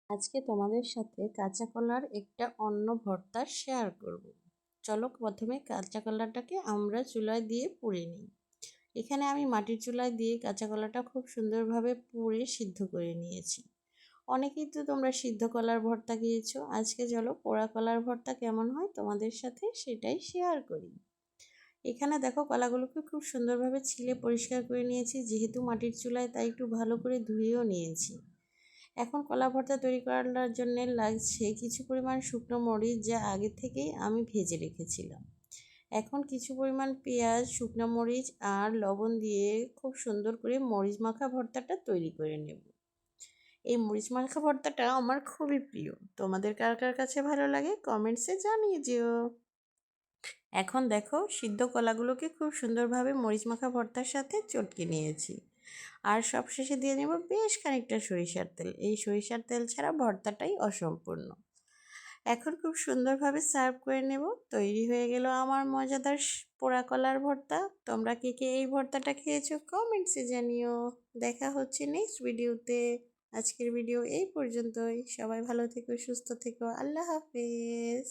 আজকে তোমাদের সাথে কাঁচা কলার একটা অন্য ভর্তা শেয়ার করব। চলো প্রথমে কাঁচা কলাটাকে আমরা চুলায় দিয়ে পুড়ে নিই। এখানে আমি মাটির চুলায় দিয়ে কাঁচা কলাটা খুব সুন্দরভাবে পুড়ে সিদ্ধ করে নিয়েছি। অনেকেই তো তোমরা সিদ্ধ কলার ভর্তা খেয়েছো, আজকে চলো পোড়া কলার ভর্তা কেমন হয় তোমাদের সাথে সেটাই শেয়ার করি। এখানে দেখো কলাগুলোকে খুব সুন্দরভাবে ছিলে পরিষ্কার করে নিয়েছি, যেহেতু মাটির চুলায় তাই একটু ভালো করে ধুয়েও নিয়েছি। এখন কলা ভর্তা তৈরি করার জন্য লাগছে কিছু পরিমাণ শুকনো মরিচ, যা আগে থেকেই আমি ভেজে রেখেছিলাম। এখন কিছু পরিমাণ পেঁয়াজ, শুকনো মরিচ আর লবণ দিয়ে খুব সুন্দর করে মরিচ মাখা ভর্তাটা তৈরি করে নেব। এই মরিচ মাখা ভর্তাটা আমার খুবই প্রিয়, তোমাদের কার কার কাছে ভালো লাগে কমেন্টসে জানিয়ে যেও। এখন দেখো সিদ্ধ কলাগুলোকে খুব সুন্দরভাবে মরিচ মাখা ভর্তার সাথে চটকে নিয়েছি। আর সবশেষে দিয়ে নেব বেশ খানিকটা সরিষার তেল। এই সরিষার তেল ছাড়া ভর্তাটাই অসম্পূর্ণ। এখন খুব সুন্দরভাবে সার্ভ করে নেব। তৈরি হয়ে গেল আমার মজাদার পোড়া কলার ভর্তা। তোমরা কে কে এই ভর্তাটা খেয়েছো কমেন্টসে জানিও। দেখা হচ্ছে নেক্সট ভিডিওতে। আজকের ভিডিও এই পর্যন্তই। সবাই ভালো থেকো, সুস্থ থেকো। আল্লাহ হাফেজ।